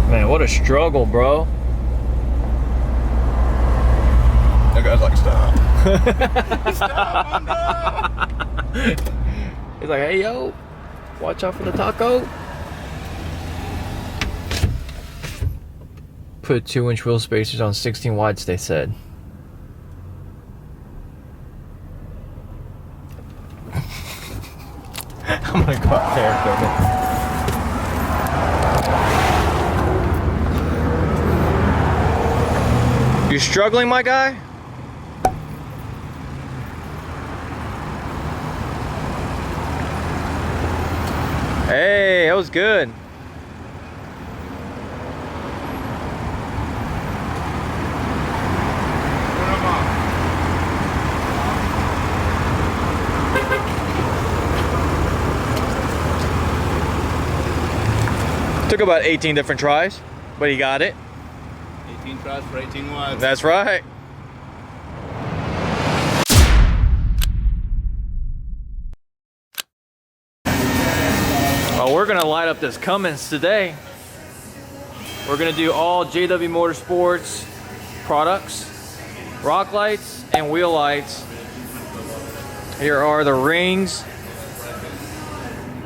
Man, what a struggle, bro. That guy's like, stop. Stop, I'm done. He's like, hey, yo, watch out for the taco. Put 2-inch wheel spacers on 16 wides, they said. I'm gonna go out there and film it. You struggling, my guy? Hey, that was good. Took about 18 different tries, but he got it. 18 tries for 18 wides. That's right. Well, we're gonna light up this Cummins today. We're gonna do all JW Motorsports products, rock lights and wheel lights. Here are the rings.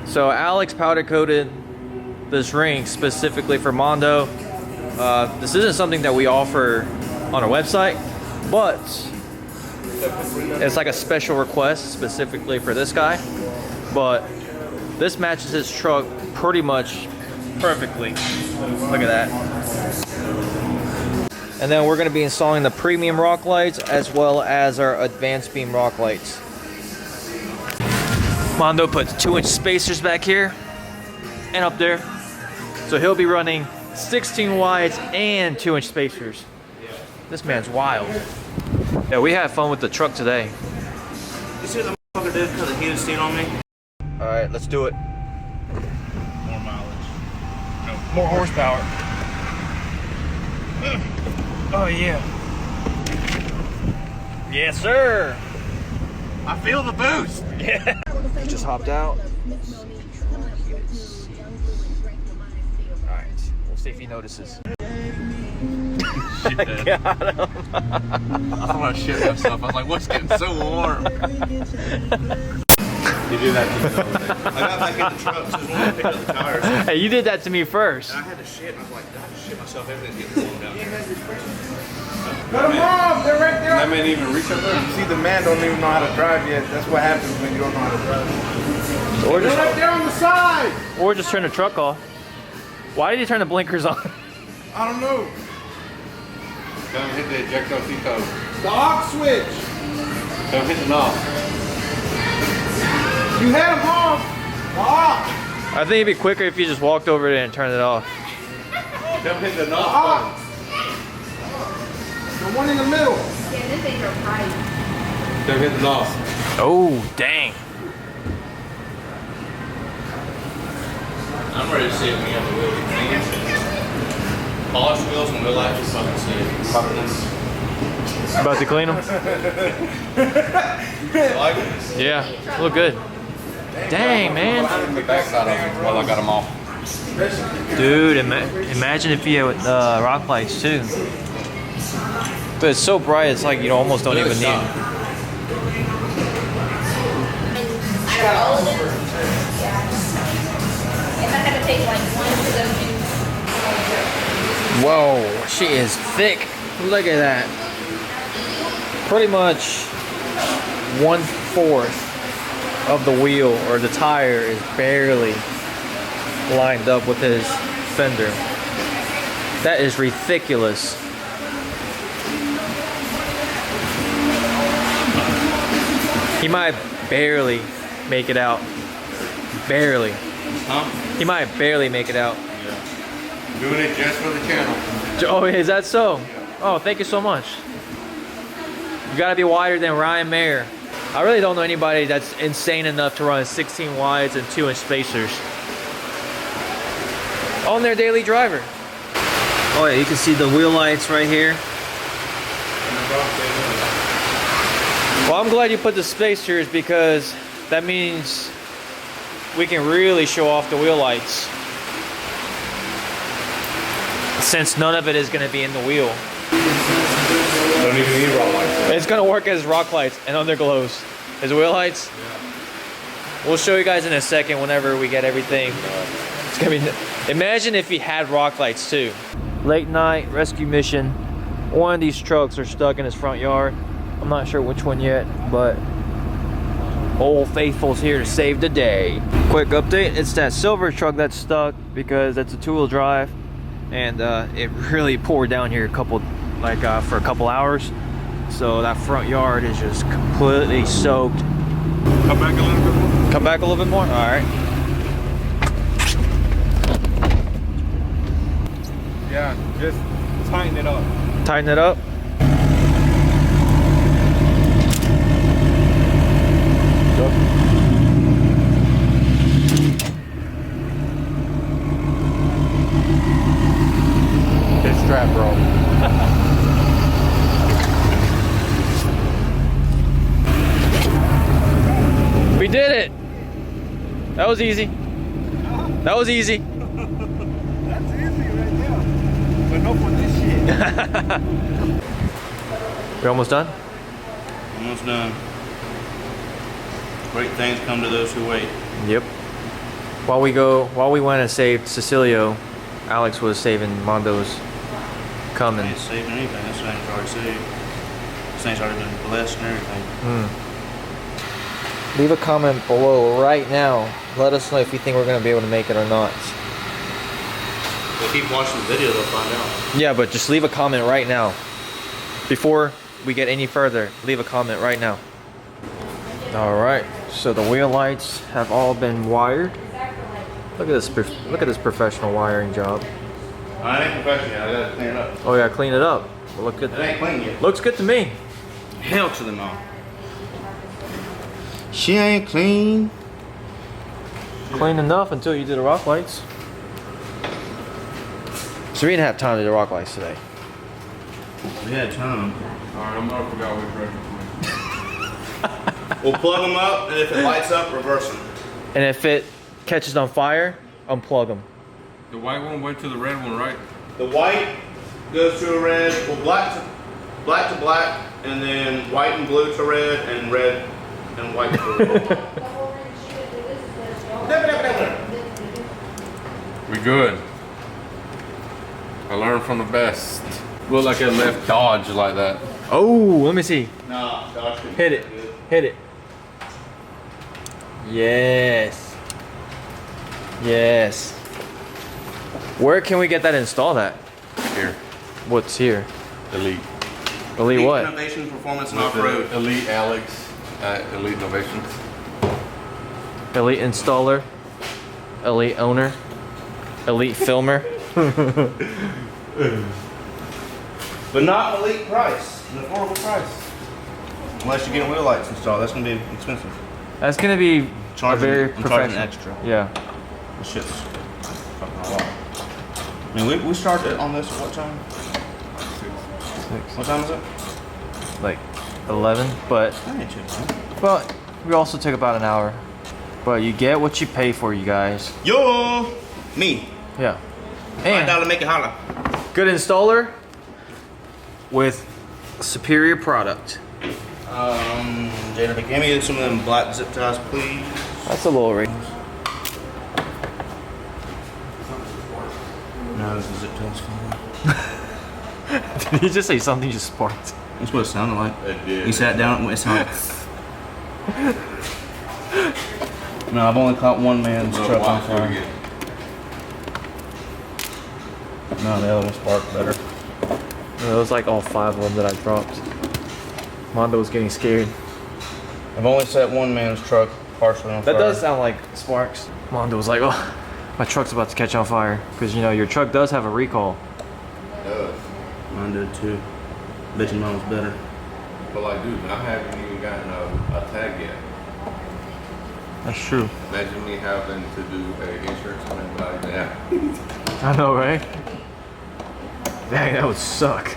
So Alex powder coated this ring specifically for Mondo. This isn't something that we offer on our website, but it's like a special request specifically for this guy. But this matches his truck pretty much perfectly. Look at that. And then we're going to be installing the premium rock lights as well as our advanced beam rock lights. Mondo puts 2-inch spacers back here and up there. So he'll be running 16 wides and 2-inch spacers. This man's wild. Yeah, we had fun with the truck today. You see what the motherfucker did because the heated steam on me? All right, let's do it. More mileage. No. More horsepower. Oh yeah. Yes, sir. I feel the boost. Yeah. Just hopped out. All right, we'll see if he notices. Shit. Got him. I want to shit myself. I was like, what's getting so warm? You do that to me. I got back in the truck so when I picked up the tires. Hey, you did that to me first. And I had to shit, and I was like, I have to shit myself. Everything's getting warm down here. Cut them off! They're right there! That man even reach up there? See, the man don't even know how to drive yet. That's what happens when you don't know how to drive. Or They're right there on the side! or just turn the truck off. Why did he turn the blinkers on? I don't know. Don't hit the ejectocito. The aux switch! Don't hit the knob. You had them off! The aux! I think it'd be quicker if you just walked over there and turned it off. Don't hit the The knob. aux! The one in the middle. Yeah, this thing are tight. Don't hit the knob. Oh, dang. I'm ready to see if we have the wheel clean. Polish wheels and wheel lights is fucking sick. About to clean them? Like it? Yeah, look good. Dang, man. The backside of them while I got them off. Dude, imagine if you had rock lights too. But it's so bright, it's like you almost don't even need it. If I had to take like one of those Whoa, she is thick. Look at that. Pretty much 1/4 of the wheel or the tire is barely lined up with his fender. That is ridiculous. He might barely make it out. Barely. Huh? He might barely make it out. Yeah. Doing it just for the channel. Oh, is that so? Oh, thank you so much. You gotta be wider than Ryan Mayer. I really don't know anybody that's insane enough to run 16 wides and 2-inch spacers on their daily driver. Oh yeah, you can see the wheel lights right here. Well, I'm glad you put the spacers because that means we can really show off the wheel lights. since none of it is going to be in the wheel. Don't even need rock lights. It's going to work as rock lights and underglows. As wheel lights? Yeah. We'll show you guys in a second whenever we get everything. It's going to be... Imagine if he had rock lights too. Late night rescue mission. One of these trucks are stuck in his front yard. I'm not sure which one yet, but Old Faithful's here to save the day. Quick update, it's that silver truck that's stuck because it's a two-wheel drive, and it really poured down here for a couple hours. So that front yard is just completely soaked. Come back a little bit more. Come back a little bit more? All right. Yeah, just tighten it up. Tighten it up. This strap, bro. We did it. That was easy. That was easy. That's easy right there. But no for this shit. We're almost done? Almost done. Great things come to those who wait. Yep. While we went and saved Cecilio, Alex was saving Mondo's I Cummins. ain't saved anything. This thing's already saved. This thing's already been blessed and everything. Leave a comment below right now. Let us know if you think we're going to be able to make it or not. If they keep watching the video, they'll find out. Yeah, but just leave a comment right now. Before we get any further, leave a comment right now. Alright, so the wheel lights have all been wired. Look at this professional wiring job. I ain't professional. I gotta clean it up. Oh yeah, clean it up. Well, look good. It ain't clean yet. Looks good to me. Hell to them all. She ain't clean. Clean enough until you did the rock lights. So we didn't have time to do rock lights today. We had time. Alright, I'm gonna forget which record. We'll plug them up, and if it lights up, reverse them. And if it catches on fire, unplug them. The white one went to the red one, right? The white goes to a red, well, black to black, and then white and blue to red, and red and white to blue. We good. I learned from the best. Look like it left Dodge like that. Oh, let me see. Nah, Josh. Hit it. Hit it. Yes. Yes. Where can we get that installed at? Here. What's here? Elite. Elite what? Innovation, performance, and off-road. Elite Alex at Elite Innovations. Elite installer. Elite owner. Elite filmer. But not an elite price, an affordable price. Unless you get wheel lights installed, that's gonna be expensive. That's gonna be a very I'm charging professional. extra. Yeah. This shit's fucking a lot. I mean, we started on this at what time? 6. What time is it? Like 11, but That ain't too bad. But we also took about an hour. But you get what you pay for, you guys. Yo, me. Yeah. $5 And make it holla. good installer with superior product. Jada, give me some of them black zip ties, please. That's a little rate. No, this is zip ties fine. Did you just say something just sparked? That's what it sounded like. It did. He sat down and it sounded. No, I've only caught one man's No, truck on watch it fire. again. No, the other one sparked better. It was like all 5 of them that I dropped. Mondo was getting scared. I've only set one man's truck partially on fire. That does sound like sparks. Mondo was like, oh, my truck's about to catch on fire. Because, you know, your truck does have a recall. It does. Mine did too. Bitchin' mine was better. But like, dude, I haven't even gotten a tag yet. That's true. Imagine me having to do a insurance claim like that. I know, right? Dang, that would suck.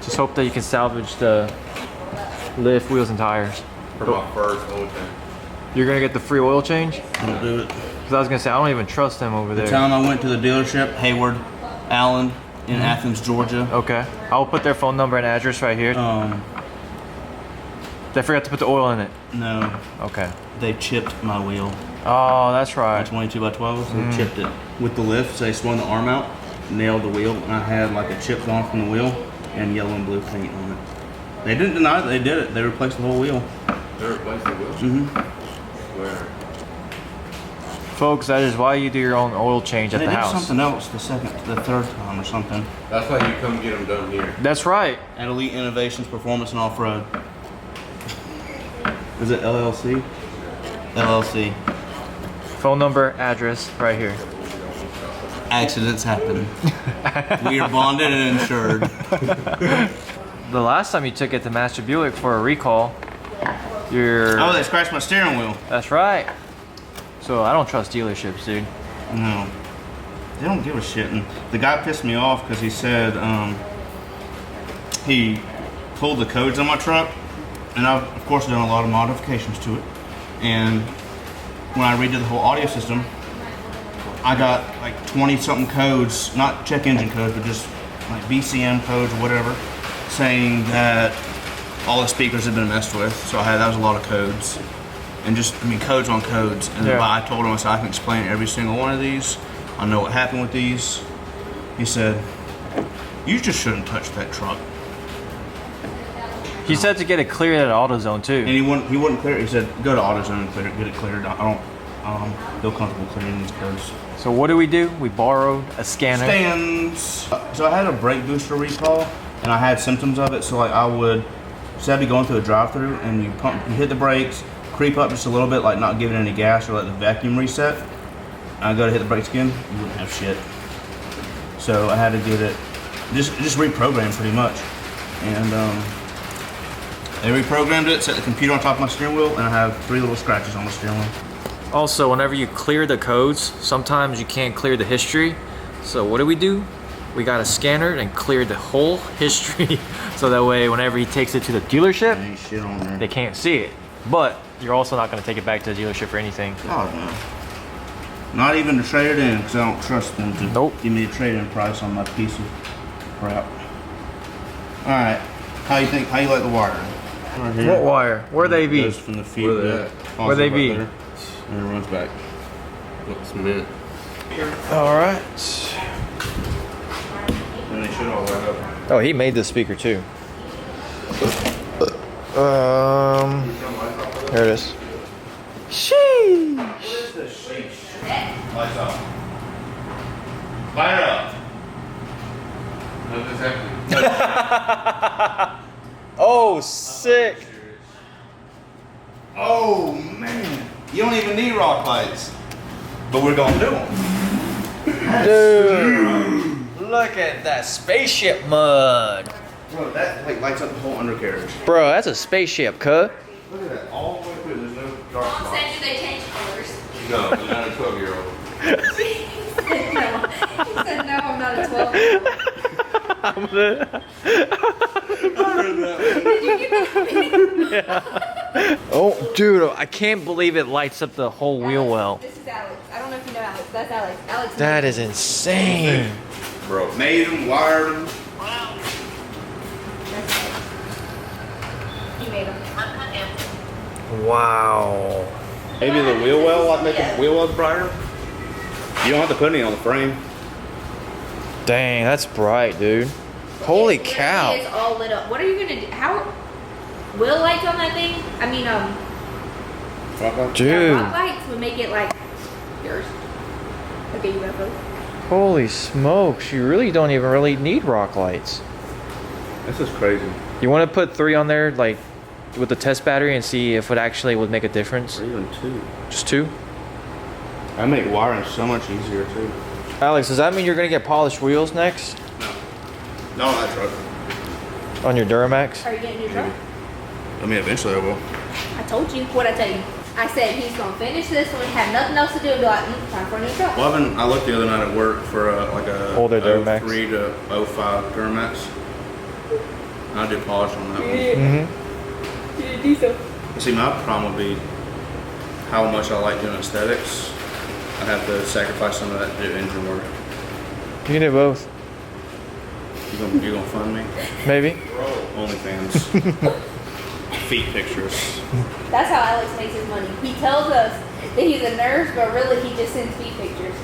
Just hope that you can salvage the lift, wheels, and tires. For my first oil change. You're gonna get the free oil change? Don't do it. Because I was gonna say I don't even trust him over The there. time I went to the dealership, Hayward, Allen, in Athens, Georgia. Okay. I will put their phone number and address right here. They forgot to put the oil in it. No, Okay. they chipped my wheel. Oh, that's My right. 22 by 12s, they chipped it with the lift. So they swung the arm out, nailed the wheel, and I had like a chip gone from the wheel and yellow and blue paint on it. They didn't deny that they did it. They replaced the whole wheel. They replaced the wheel? Mm-hmm. Where? Folks, that is why you do your own oil change at They the did house. something else the third time or something. That's why you come get them done here. That's right. At Elite Innovations Performance and Off-Road. Is it LLC? LLC. Phone number, address, right here. Accidents happen. We are bonded and insured. The last time you took it to Master Buick for a recall, you're... Oh, they scratched my steering wheel. That's right. So I don't trust dealerships, dude. No. They don't give a shit. And the guy pissed me off because he said he pulled the codes on my truck. And I've, of course, done a lot of modifications to it. And when I redid the whole audio system, I got like 20-something codes, not check engine codes, but just like BCM codes or whatever, saying that all the speakers had been messed with. So that was a lot of codes. And just, I mean, codes on codes. And then I told him, I said, I can explain every single one of these. I know what happened with these. He said, you just shouldn't touch that truck. He said to get it cleared at AutoZone too. And he wouldn't clear it. He said, go to AutoZone and clear it, get it cleared. I don't feel comfortable clearing these codes. So what do? We borrowed a scanner. Stands. So I had a brake booster recall, and I had symptoms of it. So like I'd be going through a drive-through, and you hit the brakes, creep up just a little bit, like not giving any gas or let the vacuum reset. And I go to hit the brakes again, you wouldn't have shit. So I had to get it just reprogrammed pretty much, and they reprogrammed it, set the computer on top of my steering wheel, and I have 3 little scratches on the steering wheel. Also, whenever you clear the codes, sometimes you can't clear the history. So what do? We got a scanner and cleared the whole history. So that way, whenever he takes it to the dealership, There ain't shit on there. they can't see it. But you're also not going to take it back to the dealership or anything. God, no. Not even to trade it in, because I don't trust them to give me a trade-in price on my piece of crap. Alright, how you like the wire? Right here. What wire? Where they be? Goes from the feet. Where they at? Where they be? And it runs back. What's meant? All right. And they should all light up. Oh, he made this speaker too. Here it is. Sheesh. What is this sheesh? Lights off. Light up. Nothing's happening. Oh, sick. Oh, man. You don't even need rock lights. But we're going to do them. Dude, look at that spaceship mud. Bro, that like lights up the whole undercarriage. Bro, that's a spaceship, cut. Look at that. All the way through. There's no dark Mom spots. said, do they change colors? No, not a 12-year-old. He said, no, I'm not a 12-year-old. Oh, dude, I can't believe it lights up the whole wheel well. This is Alex. I don't know if you know Alex. That's Alex. Alex. That is insane. Bro, made them, wired them. That's Alex. He made them. Wow. Maybe the wheel well, like make the wheel wells brighter. You don't have to put any on the frame. Dang, that's bright, dude. Holy It cow. literally is all lit up. What are you gonna do? How will lights on that thing? I mean, Dude. rock lights would make it like yours. Okay, you UFO. Holy smokes. You really don't even really need rock lights. This is crazy. You want to put 3 on there, like, with the test battery and see if it actually would make a difference? Or even 2. Just 2? I make wiring so much easier too. Alex, does that mean you're going to get polished wheels next? No. Not on that truck. On your Duramax? Are you getting a new truck? I mean, eventually I will. I told you. What'd I tell you? I said he's gonna finish this one, have nothing else to do, and be like, time for a new truck. Well, I looked the other night at work for like a Older Duramax. 03 to 05 Duramax. I did polish on that one. Mm-hmm. See, my problem would be how much I like doing aesthetics. I have to sacrifice some of that to do engine work. You can do both. You gonna fund me? Maybe. OnlyFans. Feet pictures. That's how Alex makes his money. He tells us that he's a nurse, but really he just sends feet pictures.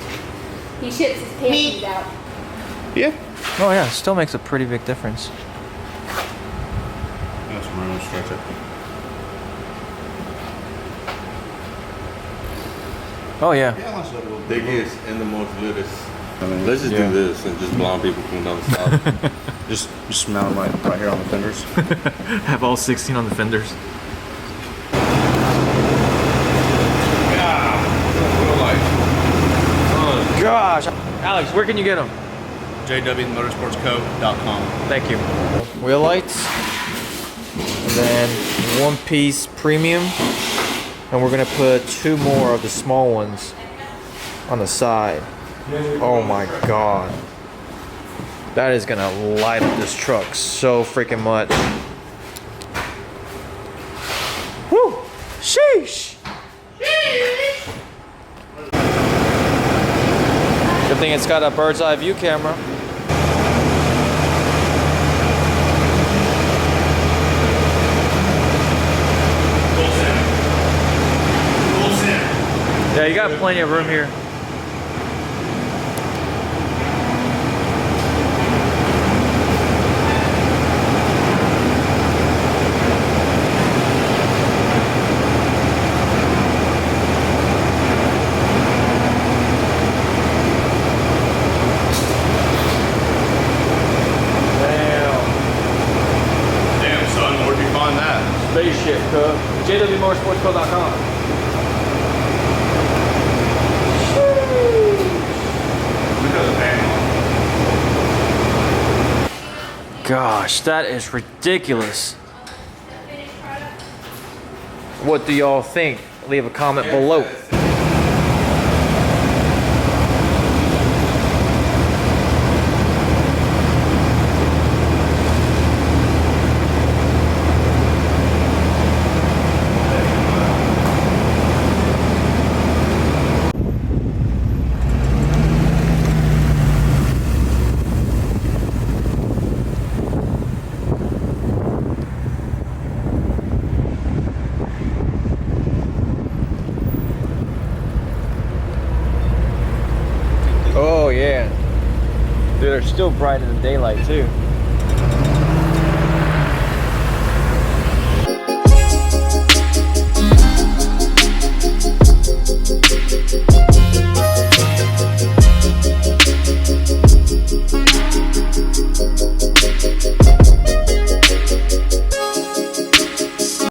He ships his panties out. Yeah. Oh yeah, still makes a pretty big difference. That's some room to stretch it. Oh yeah. Yeah, let's do a little bit. Biggest and the most litest. I mean, Let's just Yeah. do this and just blind people come down the south. just mount them right here on the fenders. Have all 16 on the fenders. Gosh, Alex, where can you get them? jwmotorsportsco.com. Thank you. Wheel lights, and then one piece premium, and we're gonna put 2 more of the small ones on the side. Oh my god, that is gonna light up this truck so freaking much. Woo! Sheesh! Good thing it's got a bird's eye view camera. Yeah, you got plenty of room here. Damn, son, where'd you find that? Spaceship, jwmotorsportsco.com. Gosh, that is ridiculous. What do y'all think? Leave a comment below. Oh yeah. Dude, they're still bright in the daylight too.